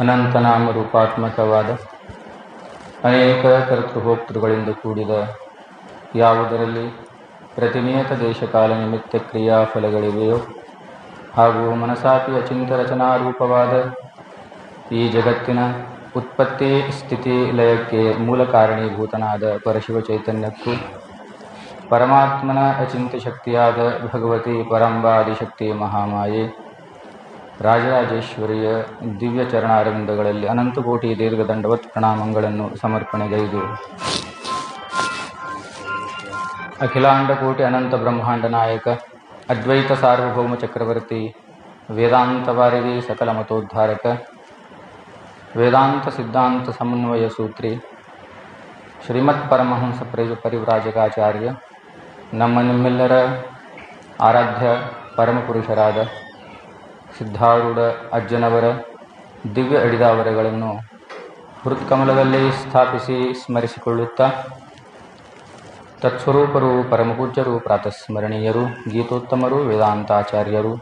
ಅನಂತನಾಮ ರೂಪಾತ್ಮಕವಾದ ಅನೇಕ ಕರ್ತೃಭೋಕ್ತೃಗಳಿಂದ ಕೂಡಿದ ಯಾವುದರಲ್ಲಿ ಪ್ರತಿನಿಯತ ದೇಶಕಾಲ ನಿಮಿತ್ತ ಕ್ರಿಯಾಫಲಗಳಿವೆಯೋ ಹಾಗೂ ಮನಸಾಪಿ ಅಚಿಂತ ರಚನಾರೂಪವಾದ ಈ ಜಗತ್ತಿನ ಉತ್ಪತ್ತಿ ಸ್ಥಿತಿ ಲಯಕ್ಕೆ ಮೂಲ ಕಾರಣೀಭೂತನಾದ ಪರಶಿವ ಚೈತನ್ಯಕ್ಕೂ ಪರಮಾತ್ಮನ ಅಚಿಂತ್ಯ ಶಕ್ತಿಯಾದ ಭಗವತಿ ಪರಂಬಾದಿಶಕ್ತಿ ಮಹಾಮಾಯೆ ರಾಜರಾಜೇಶ್ವರಿಯ ದಿವ್ಯ ಚರಣಾರವಿಂದಗಳಲ್ಲಿ ಅನಂತಕೋಟಿ ದೀರ್ಘದಂಡವತ್ ಪ್ರಣಾಮಗಳನ್ನು ಸಮರ್ಪಣೆಗೈದು ಅಖಿಲಾಂಡಕೋಟಿ ಅನಂತ ಬ್ರಹ್ಮಾಂಡ ನಾಯಕ ಅದ್ವೈತ ಸಾರ್ವಭೌಮ ಚಕ್ರವರ್ತಿ ವೇದಾಂತವಾರಿಧಿ ಸಕಲ ಮತೋದ್ಧಾರಕ ವೇದಾಂತ ಸಿದ್ಧಾಂತ ಸಮನ್ವಯ ಸೂತ್ರಿ ಶ್ರೀಮತ್ ಪರಮಹಂಸ ಪರಿವ್ರಾಜಕಾಚಾರ್ಯ ನಮ್ಮ ನಿಮ್ಮೆಲ್ಲರ ಆರಾಧ್ಯ ಪರಮಪುರುಷರಾದ ಸಿದ್ಧಾರೂಢ ಅಜ್ಜನವರ ದಿವ್ಯ ಅಡಿದಾವರಗಳನ್ನು ಹೃತ್ಕಮಲದಲ್ಲಿ ಸ್ಥಾಪಿಸಿ ಸ್ಮರಿಸಿಕೊಳ್ಳುತ್ತಾ ತತ್ಸ್ವರೂಪರು ಪರಮಪೂಜ್ಯರು ಪ್ರಾತಸ್ಮರಣೀಯರು ಗೀತೋತ್ತಮರು ವೇದಾಂತಾಚಾರ್ಯರು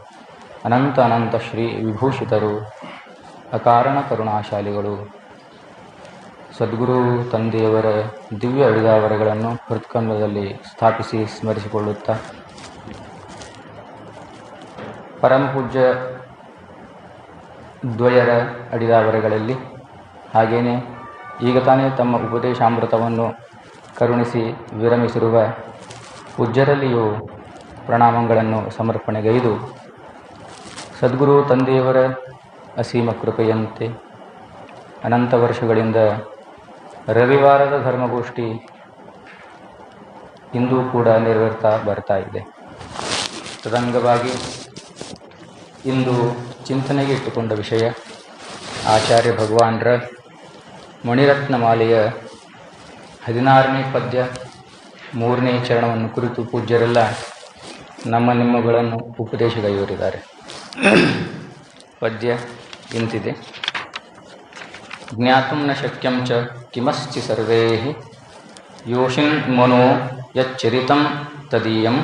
ಅನಂತ ಅನಂತ ಶ್ರೀ ವಿಭೂಷಿತರು ಅಕಾರಣ ಕರುಣಾಶಾಲಿಗಳು ಸದ್ಗುರು ತಂದೆಯವರ ದಿವ್ಯ ಅಡಿದಾವರಗಳನ್ನು ಹೃತ್ಕಮಲದಲ್ಲಿ ಸ್ಥಾಪಿಸಿ ಸ್ಮರಿಸಿಕೊಳ್ಳುತ್ತಾ ಪರಮಪೂಜ್ಯ ದ್ವಯರ ಅಡಿದಾವರಗಳಲ್ಲಿ ಹಾಗೆಯೇ ಈಗ ತಾನೇ ತಮ್ಮ ಉಪದೇಶಾಮೃತವನ್ನು ಕರುಣಿಸಿ ವಿರಮಿಸಿರುವ ಪೂಜ್ಯರಲ್ಲಿಯೂ ಪ್ರಣಾಮಗಳನ್ನು ಸಮರ್ಪಣೆಗೈದು ಸದ್ಗುರು ತಂದೆಯವರ ಅಸೀಮ ಕೃಪೆಯಂತೆ ಅನಂತ ವರ್ಷಗಳಿಂದ ರವಿವಾರದ ಧರ್ಮಗೋಷ್ಠಿ ಇಂದೂ ಕೂಡ ನೆರವೇರ್ತಾ ಬರ್ತಾ ಇದೆ. ತದಂಗವಾಗಿ ಇಂದು ಚಿಂತನೆಗೆ ಇಟ್ಟುಕೊಂಡ ವಿಷಯ ಆಚಾರ್ಯ ಭಗವಾನರ ಮಣಿರತ್ನಮಾಲೆಯ 16ನೇ ಪದ್ಯ 3ನೇ ಚರಣವನ್ನು ಕುರಿತು ಪೂಜ್ಯರೆಲ್ಲ ನಿಮ್ಮಗಳನ್ನು ಉಪದೇಶಗೈವರಿದ್ದಾರೆ. ಪದ್ಯ ಇಂತಿದೆ: ಜ್ಞಾತುಂ ನ ಶಕ್ಯಂ ಚ ಕಿಮಸ್ತಿ ಸರ್ವೈಃ ಯೋಷಿನ್ ಮನೋ ಯಚ್ಚರಿತಂ ತದೀಯಂ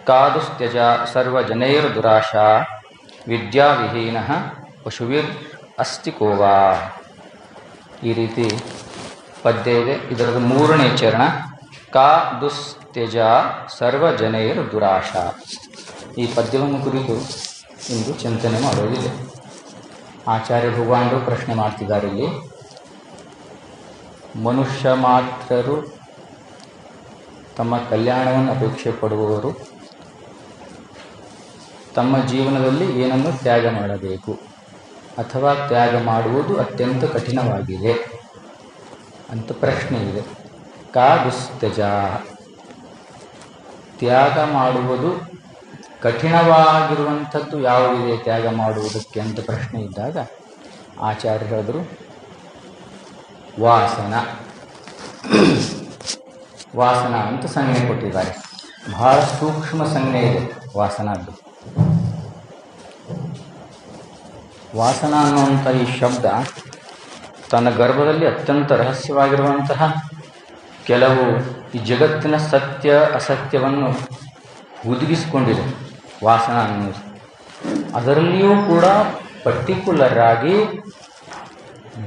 ಕಾದುಸ್ತ್ಯಜ ಸರ್ವಜನೈರ್ದುರಾಶಾ ವಿದ್ಯಾವಿಹೀನಃ ಪಶುವಿರ್ ಅಸ್ತಿ ಕೋವಾ. ಈ ರೀತಿ ಪದ್ಯ ಇದೆ. ಇದರದ 3ನೇ ಚರಣ ಕಾ ದುಸ್ತ್ಯಜ ಸರ್ವಜನೈರ್ ದುರಾಶಾ. ಈ ಪದ್ಯವನ್ನು ಕುರಿತು ಇಂದು ಚಿಂತನೆ ಮಾಡೋದಿದೆ. ಆಚಾರ್ಯ ಭಗವಾನರು ಪ್ರಶ್ನೆ ಮಾಡ್ತಿದ್ದಾರೆ ಇಲ್ಲಿ. ಮನುಷ್ಯ ಮಾತ್ರರು ತಮ್ಮ ಕಲ್ಯಾಣವನ್ನು ಅಪೇಕ್ಷೆ ಪಡುವವರು ತಮ್ಮ ಜೀವನದಲ್ಲಿ ಏನನ್ನು ತ್ಯಾಗ ಮಾಡಬೇಕು ಅಥವಾ ತ್ಯಾಗ ಮಾಡುವುದು ಅತ್ಯಂತ ಕಠಿಣವಾಗಿದೆ ಅಂತ ಪ್ರಶ್ನೆ ಇದೆ. ಕಾ ದುಸ್ತ್ಯಜ, ತ್ಯಾಗ ಮಾಡುವುದು ಕಠಿಣವಾಗಿರುವಂಥದ್ದು ಯಾವುದಿದೆ ತ್ಯಾಗ ಮಾಡುವುದಕ್ಕೆ ಅಂತ ಪ್ರಶ್ನೆ ಇದ್ದಾಗ ಆಚಾರ್ಯರು ಹೇಳಿದ್ರು ವಾಸನ. ವಾಸನ ಅಂತ ಸಂಜ್ಞೆ ಕೊಟ್ಟಿದ್ದಾರೆ. ಬಹಳ ಸೂಕ್ಷ್ಮ ಸಂಜ್ಞೆ ಇದೆ ವಾಸನದ್ದು. ವಾಸನ ಅನ್ನುವಂಥ ಈ ಶಬ್ದ ತನ್ನ ಗರ್ಭದಲ್ಲಿ ಅತ್ಯಂತ ರಹಸ್ಯವಾಗಿರುವಂತಹ ಕೆಲವು ಈ ಜಗತ್ತಿನ ಸತ್ಯ ಅಸತ್ಯವನ್ನು ಹುದುಗಿಸಿಕೊಂಡಿದೆ ವಾಸನ ಅನ್ನೋದು. ಅದರಲ್ಲಿಯೂ ಕೂಡ ಪರ್ಟಿಕ್ಯುಲರ್ ಆಗಿ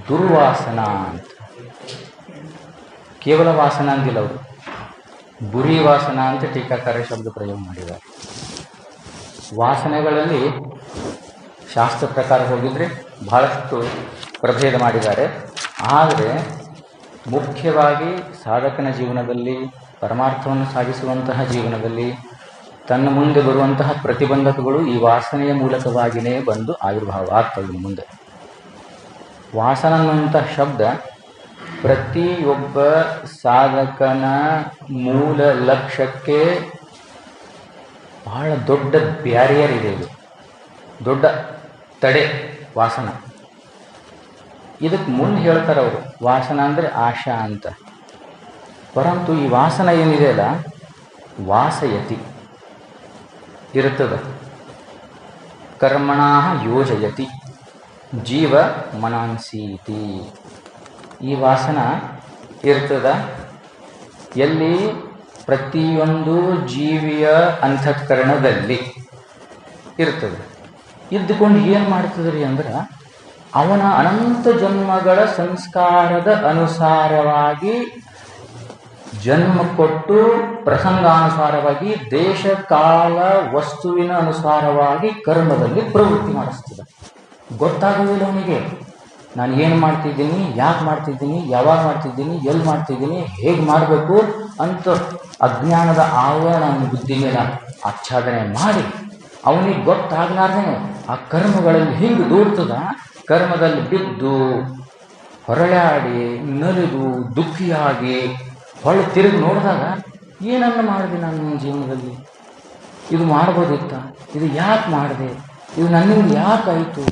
ದುರ್ವಾಸನ ಅಂತ, ಕೇವಲ ವಾಸನ ಅಂದಿಲ್ಲ ಅವರು, ಬುರಿ ವಾಸನ ಅಂತ ಟೀಕಾಕಾರ ಶಬ್ದ ಪ್ರಯೋಗ ಮಾಡಿದ್ದಾರೆ. ವಾಸನೆಗಳಲ್ಲಿ ಶಾಸ್ತ್ರ ಪ್ರಕಾರ ಹೋಗಿದ್ರೆ ಬಹಳಷ್ಟು ಪ್ರಭೇದ ಮಾಡಿದ್ದಾರೆ. ಆದರೆ ಮುಖ್ಯವಾಗಿ ಸಾಧಕನ ಜೀವನದಲ್ಲಿ, ಪರಮಾರ್ಥವನ್ನು ಸಾಧಿಸುವಂತಹ ಜೀವನದಲ್ಲಿ ತನ್ನ ಮುಂದೆ ಬರುವಂತಹ ಪ್ರತಿಬಂಧಕಗಳು ಈ ವಾಸನೆಯ ಮೂಲಕವಾಗಿಯೇ ಬಂದು ಆವಿರ್ಭಾವ ಆಗ್ತವೆ. ಮುಂದೆ ವಾಸನ ಅನ್ನುವಂತಹ ಶಬ್ದ ಪ್ರತಿಯೊಬ್ಬ ಸಾಧಕನ ಮೂಲ ಲಕ್ಷ್ಯಕ್ಕೆ ಬಹಳ ದೊಡ್ಡ ಬ್ಯಾರಿಯರ್ ಇದೆ. ಇದು ದೊಡ್ಡ ತಡೆ ವಾಸನ. ಇದಕ್ಕೆ ಮುಂದೆ ಹೇಳ್ತಾರೆ ಅವರು, ವಾಸನ ಅಂದರೆ ಆಶಾ ಅಂತ. ಪರಂತು ಈ ವಾಸನ ಏನಿದೆಯಲ್ಲ ವಾಸಯತಿ ಇರುತ್ತದೆ. ಕರ್ಮಣಾ ಯೋಜಯತಿ ಜೀವ ಮನಾಂಸೀತಿ. ಈ ವಾಸನ ಇರ್ತದ ಎಲ್ಲಿ? ಪ್ರತಿಯೊಂದು ಜೀವಿಯ ಅಂತಃಕರಣದಲ್ಲಿ ಇರ್ತದೆ. ಇದ್ದುಕೊಂಡು ಏನು ಮಾಡ್ತದ್ರಿ ಅಂದ್ರೆ ಅವನ ಅನಂತ ಜನ್ಮಗಳ ಸಂಸ್ಕಾರದ ಅನುಸಾರವಾಗಿ ಜನ್ಮ ಕೊಟ್ಟು ಪ್ರಸಂಗಾನುಸಾರವಾಗಿ ದೇಶ ಕಾಲ ವಸ್ತುವಿನ ಅನುಸಾರವಾಗಿ ಕರ್ಮದಲ್ಲಿ ಪ್ರವೃತ್ತಿ ಮಾಡಿಸ್ತದೆ. ಗೊತ್ತಾಗೋದಿಲ್ಲ ಅವನಿಗೆ, ನಾನು ಏನು ಮಾಡ್ತಿದ್ದೀನಿ, ಯಾಕೆ ಮಾಡ್ತಿದ್ದೀನಿ, ಯಾವಾಗ ಮಾಡ್ತಿದ್ದೀನಿ, ಎಲ್ಲಿ ಮಾಡ್ತಿದ್ದೀನಿ, ಹೇಗೆ ಮಾಡಬೇಕು ಅಂತ ಅಜ್ಞಾನದ ಆವರಣ ಬುದ್ಧಿ ಮೇಲೆ ಆಚ್ಛಾದನೆ ಮಾಡಿ ಅವನಿಗೆ ಗೊತ್ತಾಗಲಾರ್ದೇನೆ ಆ ಕರ್ಮಗಳಲ್ಲಿ ಹಿಂಗೆ ದೂಡ್ತದ. ಕರ್ಮದಲ್ಲಿ ಬಿದ್ದು ಹೊರಳಾಡಿ ನಲಿದು ದುಃಖಿಯಾಗಿ ಹೊಳ್ಳಿ ತಿರುಗಿ ನೋಡಿದಾಗ ಏನನ್ನು ಮಾಡಿದೆ ನಾನು ನನ್ನ ಜೀವನದಲ್ಲಿ, ಇದು ಮಾಡ್ಬೋದಿತ್ತ, ಇದು ಯಾಕೆ ಮಾಡಿದೆ, ಇದು ನನ್ನಿಂದ ಯಾಕಾಯಿತು,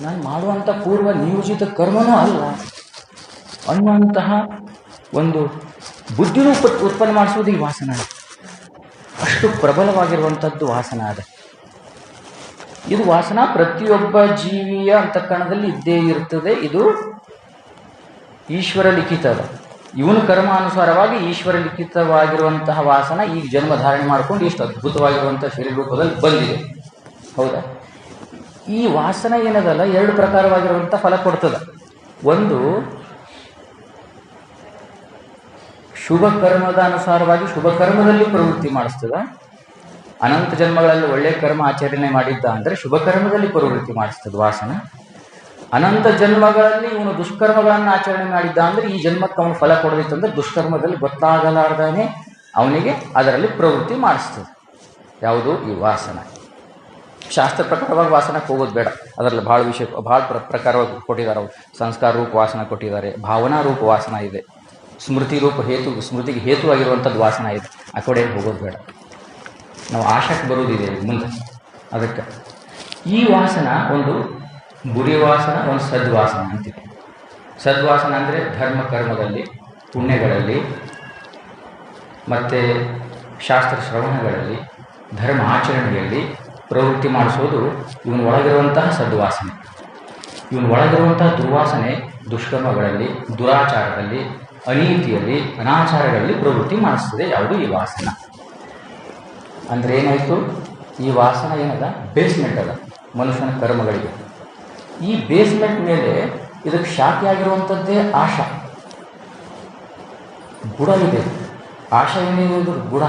ನಾನು ಮಾಡುವಂಥ ಪೂರ್ವ ನಿಯೋಜಿತ ಕರ್ಮನೂ ಅಲ್ಲ ಅನ್ನುವಂತಹ ಒಂದು ಬುದ್ಧಿನೂ ಉತ್ಪನ್ನ ಮಾಡಿಸುವುದು ಈ ವಾಸನ. ಅಷ್ಟು ಪ್ರಬಲವಾಗಿರುವಂಥದ್ದು ವಾಸನ ಅದ. ಇದು ವಾಸನ ಪ್ರತಿಯೊಬ್ಬ ಜೀವಿಯ ಅಂತಃಕರಣದಲ್ಲಿ ಇದ್ದೇ ಇರ್ತದೆ. ಇದು ಈಶ್ವರ ಲಿಖಿತದ. ಇವನು ಕರ್ಮಾನುಸಾರವಾಗಿ ಈಶ್ವರ ಲಿಖಿತವಾಗಿರುವಂತಹ ವಾಸನ ಈಗ ಜನ್ಮ ಧಾರಣೆ ಮಾಡ್ಕೊಂಡು ಇಷ್ಟು ಅದ್ಭುತವಾಗಿರುವಂಥ ಶರೀರ ರೂಪದಲ್ಲಿ ಬಂದಿದೆ. ಹೌದಾ? ಈ ವಾಸನ ಏನದಲ್ಲ, ಎರಡು ಪ್ರಕಾರವಾಗಿರುವಂಥ ಫಲ ಕೊಡ್ತದೆ. ಒಂದು ಶುಭ ಕರ್ಮದ ಅನುಸಾರವಾಗಿ ಶುಭ ಕರ್ಮದಲ್ಲಿ ಪ್ರವೃತ್ತಿ ಮಾಡಿಸ್ತದೆ. ಅನಂತ ಜನ್ಮಗಳಲ್ಲಿ ಒಳ್ಳೆಯ ಕರ್ಮ ಆಚರಣೆ ಮಾಡಿದ್ದ ಅಂದರೆ ಶುಭ ಕರ್ಮದಲ್ಲಿ ಪ್ರವೃತ್ತಿ ಮಾಡಿಸ್ತದೆ ವಾಸನ. ಅನಂತ ಜನ್ಮಗಳಲ್ಲಿ ಇವನು ದುಷ್ಕರ್ಮಗಳನ್ನು ಆಚರಣೆ ಮಾಡಿದ್ದ ಅಂದರೆ ಈ ಜನ್ಮಕ್ಕೆ ಅವನು ಫಲ ಕೊಡೋದಿತ್ತಂದ್ರೆ ದುಷ್ಕರ್ಮದಲ್ಲಿ ಗೊತ್ತಾಗಲಾರ್ದಾನೆ ಅವನಿಗೆ ಅದರಲ್ಲಿ ಪ್ರವೃತ್ತಿ ಮಾಡಿಸ್ತದೆ. ಯಾವುದು? ಈ ವಾಸನ. ಶಾಸ್ತ್ರ ಪ್ರಕಾರವಾಗಿ ವಾಸನಕ್ಕೆ ಹೋಗೋದು ಬೇಡ, ಅದರಲ್ಲಿ ಭಾಳ ವಿಷಯ ಭಾಳ ಪ್ರಕಾರವಾಗಿ ಕೊಟ್ಟಿದ್ದಾರೆ. ಅವರು ಸಂಸ್ಕಾರ ರೂಪ ವಾಸನ ಕೊಟ್ಟಿದ್ದಾರೆ, ಭಾವನಾ ರೂಪ ವಾಸನ ಇದೆ, ಸ್ಮೃತಿ ರೂಪ ಸ್ಮೃತಿಗೆ ಹೇತುವಾಗಿರುವಂಥದ್ದು ವಾಸನ ಇದೆ. ಆ ಕಡೆ ಹೋಗೋದು ಬೇಡ, ನಾವು ಆಶಕ್ಕೆ ಬರೋದಿದೆ ಮುಂದೆ. ಅದಕ್ಕೆ ಈ ವಾಸನ ಒಂದು ಬುರಿ ವಾಸನ, ಒಂದು ಸದ್ವಾಸನ ಅಂತಿದೆ. ಸದ್ವಾಸನ ಅಂದರೆ ಧರ್ಮ ಕರ್ಮದಲ್ಲಿ, ಪುಣ್ಯಗಳಲ್ಲಿ ಮತ್ತು ಶಾಸ್ತ್ರ ಶ್ರವಣಗಳಲ್ಲಿ, ಧರ್ಮ ಆಚರಣೆಯಲ್ಲಿ ಪ್ರವೃತ್ತಿ ಮಾಡಿಸೋದು ಇವನ ಒಳಗಿರುವಂತಹ ಸದ್ವಾಸನೆ. ಇವನ ಒಳಗಿರುವಂತಹ ದುರ್ವಾಸನೆ ದುಷ್ಕರ್ಮಗಳಲ್ಲಿ, ದುರಾಚಾರದಲ್ಲಿ, ಅನೀತಿಯಲ್ಲಿ, ಅನಾಚಾರಗಳಲ್ಲಿ ಪ್ರವೃತ್ತಿ ಮಾಡಿಸ್ತದೆ. ಯಾವುದು? ಈ ವಾಸನ. ಅಂದರೆ ಏನಾಯಿತು? ಈ ವಾಸನ ಏನದ? ಬೇಸ್ಮೆಂಟ್ ಅದ ಮನುಷ್ಯನ ಕರ್ಮಗಳಿಗೆ. ಈ ಬೇಸ್ಮೆಂಟ್ ಮೇಲೆ ಇದಕ್ಕೆ ಶಾಖೆಯಾಗಿರುವಂಥದ್ದೇ ಆಶಾ. ಗುಡ ಇದೆ. ಆಶಾ ಏನಿದೆ? ಗುಡ.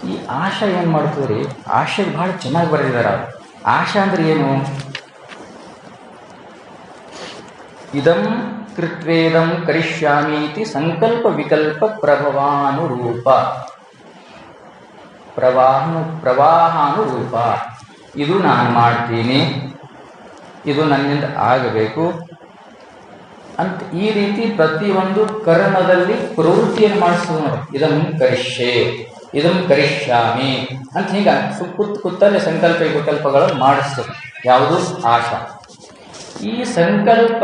ಈ ಆಶಾ ಏನು ಮಾಡ್ತದೆ ರೀ? ಆಶೆಗೆ ಭಾಳ ಚೆನ್ನಾಗಿ ಬರೆದಿದ್ದಾರೆ ಅವರು. ಆಶಾ ಅಂದ್ರೆ ಏನು? ಇದಂ ಕೃತ್ವೇದಂ ಕರಿಷ್ಯಾಮೀತಿ ಸಂಕಲ್ಪ ವಿಕಲ್ಪ ಪ್ರಭವಾನುರೂಪ. ಪ್ರವಾಹಾನುರೂಪ. ಇದು ನಾನು ಮಾಡ್ತೀನಿ, ಇದು ನನ್ನಿಂದ ಆಗಬೇಕು ಅಂತ ಈ ರೀತಿ ಪ್ರತಿಯೊಂದು ಕರ್ಮದಲ್ಲಿ ಪ್ರವೃತ್ತಿಯನ್ನು ಮಾಡಿಸ್ತದೆ ನೋಡಿ. ಇದಂ ಕರಿಷ್ಯೆ, ಇದಂ ಕರಿಷ್ಯಾಮಿ ಅಂತ ಹೀಗೆ ಕೂತಲ್ಲೇ ಸಂಕಲ್ಪ ವಿಕಲ್ಪಗಳನ್ನು ಮಾಡಿಸ್ತದೆ. ಯಾವುದು? ಆಶಾ. ಈ ಸಂಕಲ್ಪ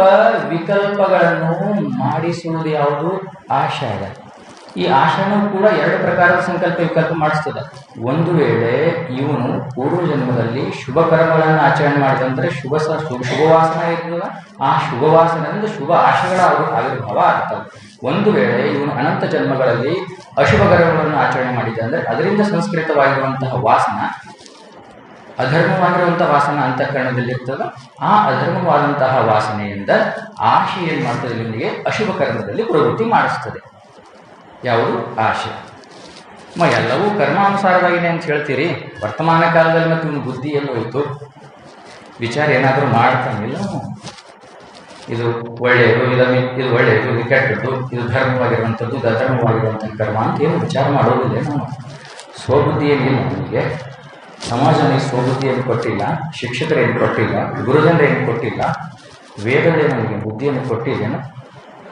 ವಿಕಲ್ಪಗಳನ್ನು ಮಾಡಿಸುವುದು ಯಾವುದು? ಆಶಾ ಇದೆ. ಈ ಆಶಾನೂ ಕೂಡ ಎರಡು ಪ್ರಕಾರದ ಸಂಕಲ್ಪ ವಿಕಲ್ಪ ಮಾಡಿಸ್ತದೆ. ಒಂದು ವೇಳೆ ಇವನು ಪೂರ್ವಜನ್ಮದಲ್ಲಿ ಶುಭ ಕರ್ಮಗಳನ್ನು ಆಚರಣೆ ಮಾಡಿದಂದರೆ ಶುಭವಾಸನ ಇರ್ತದ. ಆ ಶುಭವಾಸನದಿಂದ ಶುಭ ಆಶೆಗಳ ಆವಿರ್ಭಾವ ಆಗ್ತದೆ. ಒಂದು ವೇಳೆ ಇವನು ಅನಂತ ಜನ್ಮಗಳಲ್ಲಿ ಅಶುಭ ಕರ್ಮಗಳನ್ನು ಆಚರಣೆ ಮಾಡಿದ್ದ ಅಂದರೆ ಅದರಿಂದ ಸಂಸ್ಕೃತವಾಗಿರುವಂತಹ ವಾಸನ, ಅಧರ್ಮವಾಗಿರುವಂತಹ ವಾಸನ ಅಂತಃಕರಣದಲ್ಲಿರ್ತದೆ. ಆ ಅಧರ್ಮವಾದಂತಹ ವಾಸನೆಯಿಂದ ಆಶೆ ಏನು ಮಾಡ್ತದೆ? ನಿಮಗೆ ಅಶುಭ ಕರ್ಮದಲ್ಲಿ ಪ್ರವೃತ್ತಿ ಮಾಡಿಸ್ತದೆ. ಯಾವುದು? ಆಶೆ. ಎಲ್ಲವೂ ಕರ್ಮಾನುಸಾರವಾಗಿದೆ ಅಂತ ಹೇಳ್ತೀರಿ. ವರ್ತಮಾನ ಕಾಲದಲ್ಲಿ ಮತ್ತು ಇವನು ಬುದ್ಧಿ ಎಲ್ಲ ಹೋಯಿತು, ವಿಚಾರ ಏನಾದರೂ ಮಾಡ್ತಾನಿಲ್ಲ. ಇದು ಒಳ್ಳೆಯದು, ಇದು ಒಳ್ಳೆಯದು, ಇದು ಕೆಟ್ಟದ್ದು, ಇದು ಧರ್ಮವಾಗಿರುವಂಥದ್ದು, ಇದು ಅಧರ್ಮವಾಗಿರುವಂಥ ಕರ್ಮ ಅಂತ ಏನು ವಿಚಾರ ಮಾಡೋದಿಲ್ಲ. ನಾವು ಸ್ವಬುದ್ಧಿ ಏನಿಲ್ಲ ನಮಗೆ. ಸಮಾಜದಲ್ಲಿ ಸ್ವಬುದ್ಧಿಯನ್ನು ಕೊಟ್ಟಿಲ್ಲ, ಶಿಕ್ಷಕರೇನು ಕೊಟ್ಟಿಲ್ಲ, ಗುರುಜನರೇನು ಕೊಟ್ಟಿಲ್ಲ, ವೇದಗಳೇ ನಮಗೆ ಬುದ್ಧಿಯನ್ನು ಕೊಟ್ಟಿದ್ದೇನು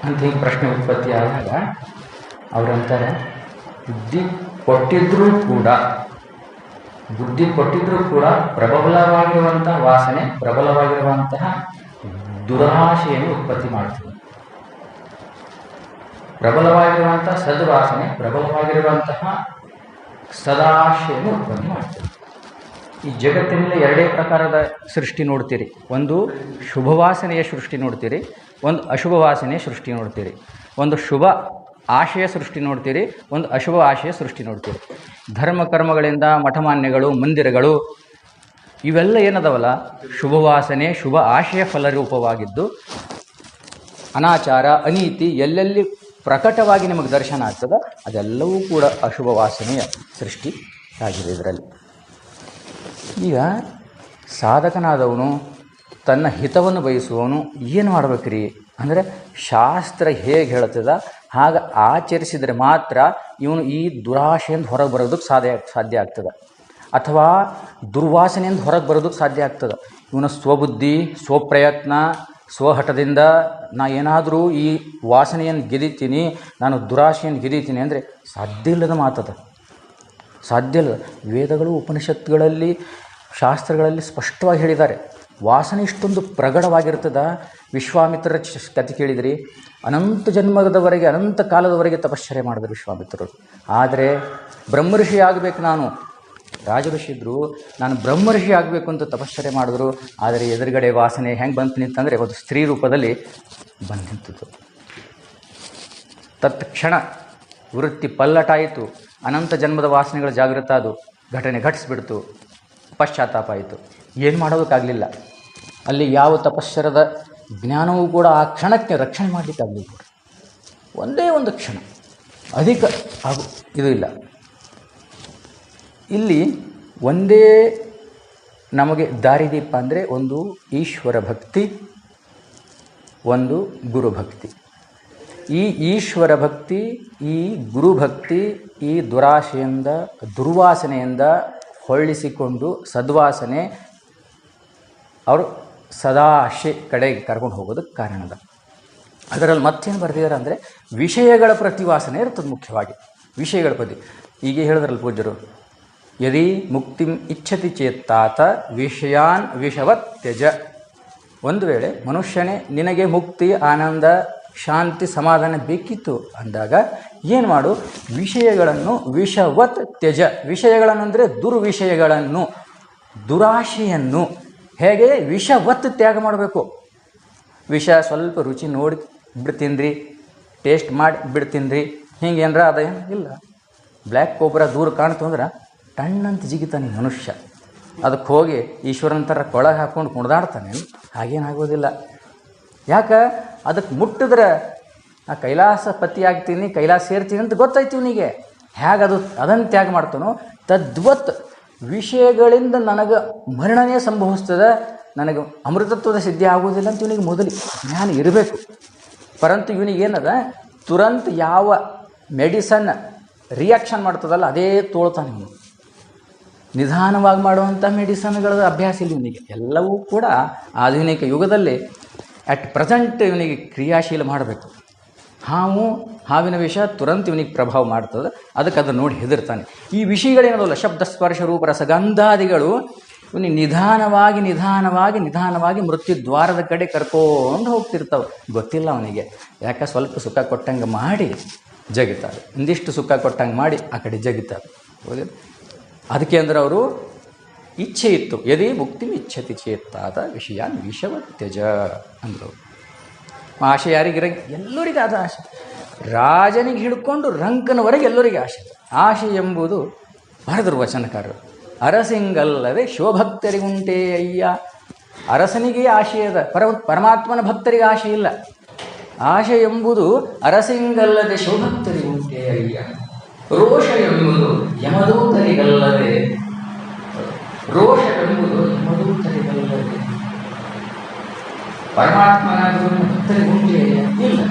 ಅಂತ ಹೀಗೆ ಪ್ರಶ್ನೆ ಉತ್ಪತ್ತಿ ಆದಾಗ ಅವರಂತಾರೆ ಬುದ್ಧಿ ಕೊಟ್ಟಿದ್ರೂ ಕೂಡ ಪ್ರಬಲವಾಗಿರುವಂತಹ ವಾಸನೆ, ಪ್ರಬಲವಾಗಿರುವಂತಹ ದುರಾಶೆಯನ್ನು ಉತ್ಪತ್ತಿ ಮಾಡ್ತದೆ. ಪ್ರಬಲವಾಗಿರುವಂತಹ ಸದ್ವಾಸನೆ ಪ್ರಬಲವಾಗಿರುವಂತಹ ಸದಾಶೆಯನ್ನು ಉತ್ಪತ್ತಿ ಮಾಡ್ತದೆ. ಈ ಜಗತ್ತಿನಲ್ಲಿ ಎರಡೇ ಪ್ರಕಾರದ ಸೃಷ್ಟಿ ನೋಡ್ತೀರಿ. ಒಂದು ಶುಭವಾಸನೆಯ ಸೃಷ್ಟಿ ನೋಡ್ತೀರಿ, ಒಂದು ಅಶುಭ ವಾಸನೆಯ ಸೃಷ್ಟಿ ನೋಡ್ತೀರಿ. ಒಂದು ಶುಭ ಆಶಯ ಸೃಷ್ಟಿ ನೋಡ್ತೀರಿ, ಒಂದು ಅಶುಭ ಆಶಯ ಸೃಷ್ಟಿ ನೋಡ್ತೀರಿ. ಧರ್ಮ ಕರ್ಮಗಳಿಂದ ಮಠಮಾನ್ಯಗಳು, ಮಂದಿರಗಳು, ಇವೆಲ್ಲ ಏನದವಲ್ಲ ಶುಭವಾಸನೆ, ಶುಭ ಆಶಯ ಫಲರೂಪವಾಗಿದ್ದು ಅನಾಚಾರ, ಅನೀತಿ ಎಲ್ಲೆಲ್ಲಿ ಪ್ರಕಟವಾಗಿ ನಿಮಗೆ ದರ್ಶನ ಆಗ್ತದೆ ಅದೆಲ್ಲವೂ ಕೂಡ ಅಶುಭ ವಾಸನೆಯ ಸೃಷ್ಟಿ ಆಗಿದೆ ಇದರಲ್ಲಿ. ಈಗ ಸಾಧಕನಾದವನು ತನ್ನ ಹಿತವನ್ನು ಬಯಸುವವನು ಏನು ಮಾಡ್ಬೇಕ್ರಿ ಅಂದರೆ ಶಾಸ್ತ್ರ ಹೇಗೆ ಹೇಳ್ತದ ಹಾಗೆ ಆಚರಿಸಿದರೆ ಮಾತ್ರ ಇವನು ಈ ದುರಾಶೆಯಿಂದ ಹೊರಗೆ ಬರೋದಕ್ಕೆ ಸಾಧ್ಯ ಆಗ್ತದೆ, ಅಥವಾ ದುರ್ವಾಸನೆಯಿಂದ ಹೊರಗೆ ಬರೋದಕ್ಕೆ ಸಾಧ್ಯ ಆಗ್ತದೆ. ಇವನ ಸ್ವಬುದ್ಧಿ, ಸ್ವಪ್ರಯತ್ನ, ಸ್ವಹಠದಿಂದ ನಾ ಏನಾದರೂ ಈ ವಾಸನೆಯನ್ನು ಗೆದಿತೀನಿ, ನಾನು ದುರಾಶೆಯನ್ನು ಗೆದಿತೀನಿ ಅಂದರೆ ಸಾಧ್ಯ ಇಲ್ಲದ ಮಾತದ, ಸಾಧ್ಯ ಇಲ್ಲ. ವೇದಗಳು, ಉಪನಿಷತ್ತುಗಳಲ್ಲಿ, ಶಾಸ್ತ್ರಗಳಲ್ಲಿ ಸ್ಪಷ್ಟವಾಗಿ ಹೇಳಿದ್ದಾರೆ. ವಾಸನೆ ಇಷ್ಟೊಂದು ಪ್ರಗಢವಾಗಿರ್ತದ. ವಿಶ್ವಾಮಿತ್ರರ ಕಥೆ ಕೇಳಿದ್ರಿ, ಅನಂತ ಜನ್ಮದವರೆಗೆ, ಅನಂತ ಕಾಲದವರೆಗೆ ತಪಶ್ಚರ್ಯ ಮಾಡಿದ್ರು ವಿಶ್ವಾಮಿತ್ರರು. ಆದರೆ ಬ್ರಹ್ಮಋಷಿ ಆಗಬೇಕು, ನಾನು ರಾಜಋಷಿ ಇದ್ದರು, ನಾನು ಬ್ರಹ್ಮಋಷಿ ಆಗಬೇಕು ಅಂತ ತಪಶ್ಚರ್ಯ ಮಾಡಿದ್ರು. ಆದರೆ ಎದುರುಗಡೆ ವಾಸನೆ ಹೆಂಗೆ ಬಂತು ನಿಂತಂದರೆ ಒಂದು ಸ್ತ್ರೀ ರೂಪದಲ್ಲಿ ಬಂದು ನಿಂತಿತ್ತು. ತತ್ಕ್ಷಣ ವೃತ್ತಿ ಪಲ್ಲಟಾಯಿತು, ಅನಂತ ಜನ್ಮದ ವಾಸನೆಗಳು ಜಾಗೃತ ಅದು ಘಟನೆ ಘಟಿಸ್ಬಿಡ್ತು, ಪಶ್ಚಾತ್ತಾಪ ಆಯಿತು. ಏನು ಮಾಡೋದಕ್ಕಾಗಲಿಲ್ಲ. ಅಲ್ಲಿ ಯಾವ ತಪಶ್ಚರದ ಜ್ಞಾನವೂ ಕೂಡ ಆ ಕ್ಷಣಕ್ಕೆ ರಕ್ಷಣೆ ಮಾಡಲಿಕ್ಕಾಗಲಿಲ್ಲ. ಒಂದೇ ಒಂದು ಕ್ಷಣ, ಅಧಿಕ ಹಾಗೂ ಇದು ಇಲ್ಲ. ಇಲ್ಲಿ ಒಂದೇ ನಮಗೆ ದಾರಿದೀಪ ಅಂದರೆ ಒಂದು ಈಶ್ವರ ಭಕ್ತಿ, ಒಂದು ಗುರುಭಕ್ತಿ. ಈ ಈಶ್ವರ ಭಕ್ತಿ, ಈ ಗುರುಭಕ್ತಿ ಈ ದುರಾಶೆಯಿಂದ, ದುರ್ವಾಸನೆಯಿಂದ ಹೊಳ್ಳಿಸಿಕೊಂಡು ಸದ್ವಾಸನೆ ಅವರು ಸದಾಶೆ ಕಡೆಗೆ ಕರ್ಕೊಂಡು ಹೋಗೋದಕ್ಕೆ ಕಾರಣದ. ಅದರಲ್ಲಿ ಮತ್ತೇನು ಬರ್ತಿದ್ದಾರೆ ಅಂದರೆ ವಿಷಯಗಳ ಪ್ರತಿವಾಸನೆ ಇರ್ತದೆ. ಮುಖ್ಯವಾಗಿ ವಿಷಯಗಳ ಪ್ರತಿ, ಹೀಗೆ ಹೇಳಿದ್ರಲ್ಲಿ ಪೂಜ್ಯರು, ಯದಿ ಮುಕ್ತಿಂ ಇಚ್ಛತಿ ಚೇತ್ತಾತ ವಿಷಯಾನ್ ವಿಷವತ್ ತ್ಯಜ. ಒಂದು ವೇಳೆ ಮನುಷ್ಯನೇ ನಿನಗೆ ಮುಕ್ತಿ, ಆನಂದ, ಶಾಂತಿ, ಸಮಾಧಾನ ಬೇಕಿತ್ತು ಅಂದಾಗ ಏನು ಮಾಡು, ವಿಷಯಗಳನ್ನು ವಿಷವತ್ ತ್ಯಜ. ವಿಷಯಗಳನ್ನು ಅಂದರೆ ದುರ್ವಿಷಯಗಳನ್ನು, ದುರಾಶೆಯನ್ನು ಹೇಗೆ ವಿಷವತ್ ತ್ಯಾಗ ಮಾಡಬೇಕು. ವಿಷ ಸ್ವಲ್ಪ ರುಚಿ ನೋಡಿ ಬಿಡ್ತೀನ್ರಿ, ಟೇಸ್ಟ್ ಮಾಡಿ ಬಿಡ್ತೀನ್ರಿ, ಹಿಂಗೆ ಏನರ ಅದೇನು ಇಲ್ಲ. ಬ್ಲ್ಯಾಕ್ ಕೋಬ್ರಾ ದೂರ ಕಾಣ್ತು ಅಂದ್ರೆ ಟಣ್ಣಂತ ಜಿಗಿತಾನೆ ಮನುಷ್ಯ. ಅದಕ್ಕೆ ಹೋಗಿ ಈಶ್ವರನ ಥರ ಕೊಳಗೆ ಹಾಕ್ಕೊಂಡು ಕುಣಿದಾಡ್ತಾನೆ, ಹಾಗೇನಾಗೋದಿಲ್ಲ. ಯಾಕೆ ಅದಕ್ಕೆ ಮುಟ್ಟಿದ್ರೆ ಆ ಕೈಲಾಸ ಪತಿ ಆಗ್ತೀನಿ, ಕೈಲಾಸ ಸೇರ್ತೀನಿ ಅಂತ ಗೊತ್ತಾಯ್ತು ಇವನಿಗೆ. ಹೇಗೆ ಅದನ್ನು ತ್ಯಾಗ ಮಾಡ್ತಾನೋ ತದ್ವತ್ ವಿಷಯಗಳಿಂದ ನನಗೆ ಮರಣನೇ ಸಂಭವಿಸ್ತದೆ, ನನಗೆ ಅಮೃತತ್ವದ ಸಿದ್ಧಿ ಆಗೋದಿಲ್ಲ ಅಂತ ಇವನಿಗೆ ಮೊದಲು ಜ್ಞಾನ ಇರಬೇಕು. ಪರಂತು ಇವನಿಗೇನದ ತುರಂತ ಯಾವ ಮೆಡಿಸನ್ ರಿಯಾಕ್ಷನ್ ಮಾಡ್ತದಲ್ಲ ಅದೇ ತೋಳ್ತಾನೆ ಇವನು. ನಿಧಾನವಾಗಿ ಮಾಡುವಂಥ ಮೆಡಿಸನ್ಗಳ ಅಭ್ಯಾಸ ಇಲ್ಲ ಇವನಿಗೆ. ಎಲ್ಲವೂ ಕೂಡ ಆಧುನಿಕ ಯುಗದಲ್ಲಿ ಅಟ್ ಪ್ರೆಸೆಂಟ್ ಇವನಿಗೆ ಕ್ರಿಯಾಶೀಲ ಮಾಡಬೇಕು. ಹಾವಿನ ವಿಷ ತುರಂತ ಇವನಿಗೆ ಪ್ರಭಾವ ಮಾಡ್ತದೆ, ಅದಕ್ಕೆ ಅದನ್ನು ನೋಡಿ ಹೆದರ್ತಾನೆ. ಈ ವಿಷಯಗಳೇನದಲ್ಲ ಶಬ್ದ, ಸ್ಪರ್ಶ, ರೂಪ, ರಸಗಂಧಾದಿಗಳು ಇವನಿಗೆ ನಿಧಾನವಾಗಿ ನಿಧಾನವಾಗಿ ನಿಧಾನವಾಗಿ ಮೃತ್ಯು ದ್ವಾರದ ಕಡೆ ಕರ್ಕೊಂಡು ಹೋಗ್ತಿರ್ತಾವೆ. ಗೊತ್ತಿಲ್ಲ ಅವನಿಗೆ. ಯಾಕೆ ಸ್ವಲ್ಪ ಸುಖ ಕೊಟ್ಟಂಗೆ ಮಾಡಿ ಜಗಿತಾರೆ, ಒಂದಿಷ್ಟು ಸುಖ ಕೊಟ್ಟಂಗೆ ಮಾಡಿ ಆ ಕಡೆ ಜಗಿತಾರೆ. ಹೌದಿಲ್ಲ? ಅದಕ್ಕೆ ಅಂದ್ರೆ ಅವರು ಇಚ್ಛೆ ಇತ್ತು, ಯದಿ ಮುಕ್ತಿ ಇಚ್ಛತಿ ಚೇತ್ತಾದ ವಿಷಯಾನ್ ವಿಷವತ್ಯಜ ಅಂದರು. ಆಶೆ ಯಾರಿಗಿರ? ಎಲ್ಲರಿಗೆ ಆದ ಆಶೆ. ರಾಜನಿಗೆ ಹಿಡ್ಕೊಂಡು ರಂಕನವರೆಗೆ ಎಲ್ಲರಿಗೆ ಆಶೆ. ಆಶೆ ಎಂಬುದು ಬರೆದರು ವಚನಕಾರರು. ಅರಸಿಂಗಲ್ಲದೆ ಶಿವಭಕ್ತರಿಗುಂಟೇ ಅಯ್ಯ. ಅರಸನಿಗೆ ಆಶೆ ಅದ, ಪರಮಾತ್ಮನ ಭಕ್ತರಿಗೆ ಆಶೆ ಇಲ್ಲ. ಆಶೆ ಎಂಬುದು ಅರಸಿಂಗಲ್ಲದೆ ಶಿವಭಕ್ತರಿಗುಂಟೇ ಅಯ್ಯ. ರೋಷ ಎಂಬುದು ಯಮದೂತರಿಗಲ್ಲದೆ, ರೋಷ ಎಂಬುದು ಯಮದೂತರಿಗಲ್ಲದೆ ಪರಮಾತ್ಮನ ಭಕ್ತರಿಗುಂಟೇ ಇಲ್ಲ.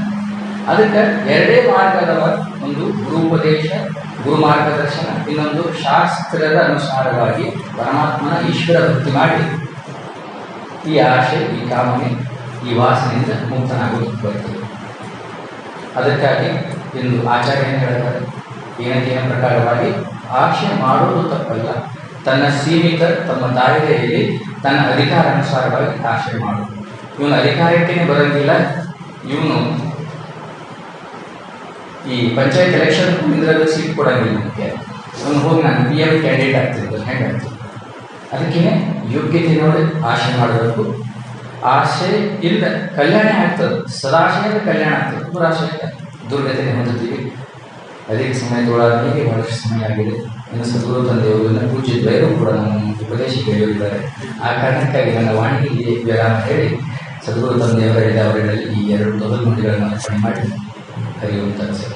ಅದಕ್ಕೆ ಎರಡೇ ಮಾರ್ಗದವ, ಒಂದು ಗುರುಪದೇಶ, ಗುರು ಮಾರ್ಗದರ್ಶನ, ಇನ್ನೊಂದು ಶಾಸ್ತ್ರದ ಅನುಸಾರವಾಗಿ ಪರಮಾತ್ಮನ ಈಶ್ವರ ಭಕ್ತಿ ಮಾಡಿ ಈ ಆಶೆ, ಈ ಕಾಮನೆ, ಈ ವಾಸನೆಯಿಂದ ಮುಕ್ತನಾಗೋದಕ್ಕೆ ಬರ್ತದೆ. ಅದಕ್ಕಾಗಿ ಇಂದು ಆಚಾರ್ಯ ಹೇಳ್ತಾರೆ, ಏನೇನ ಪ್ರಕಾರವಾಗಿ ಆಶೆ ಮಾಡೋದು ತಪ್ಪಲ್ಲ, ತನ್ನ ಸೀಮಿತ ತಮ್ಮ ದಾರಿಯಲ್ಲಿ ತನ್ನ ಅಧಿಕಾರಾನುಸಾರವಾಗಿ ಆಶೆ ಮಾಡೋದು. ಇವನು ಅಧಿಕಾರಕ್ಕೇ ಬರೋಂಗಿಲ್ಲ. ಇವನು ಈ ಪಂಚಾಯತ್ ಎಲೆಕ್ಷನ್ ನಿಂದ್ರದ ಸೀಟ್ ಕೊಡೋಂಗಿಲ್ಲ. ಮುಖ್ಯ ಅವನು ಹೋಗಿ ನಾನು PM ಕ್ಯಾಂಡಿಡೇಟ್ ಆಗ್ತಿದ್ದೆ, ಹೆಂಗೆ ಆಗ್ತದೆ? ಅದಕ್ಕೆ ಯೋಗ್ಯತೆ ನೋಡಿ ಆಶೆ ಮಾಡಬೇಕು. ಆಶೆ ಇಲ್ಲ ಕಲ್ಯಾಣ ಆಗ್ತದೆ, ಸದಾಶೆಯಿಂದ ಕಲ್ಯಾಣ ಆಗ್ತದೆ, ದುರಾಶೆಯಿಂದ ದುರ್ಗತಿಗೆ ಹೊಂದುತ್ತೀವಿ. ಅಧಿಕ ಸಮಯದೊಳಗೆ ಬಹಳಷ್ಟು ಸಮಯ ಆಗಿದೆ. ಇನ್ನು ಸದ್ಗುರು ತಂದೆಯವರು ಇನ್ನು ಪೂಜ್ಯ ದ್ವಯರು ಕೂಡ ನಮ್ಮ ಉಪದೇಶಕ್ಕೆ ಹೇಳಿದ್ದಾರೆ. ಆ ಕಾರಣಕ್ಕಾಗಿ ನನ್ನ ವಾಣಿಗೆ ವಿರಾಮ ಹೇಳಿ ಸದ್ಗುರು ತಂದೆಯವರ ಅವರಲ್ಲಿ ಈ 2 ತೊಗಲು ನುಡಿಗಳನ್ನು ಅರ್ಪಣೆ ಮಾಡಿ ಕರೆಯುವಂಥ ಸರ್.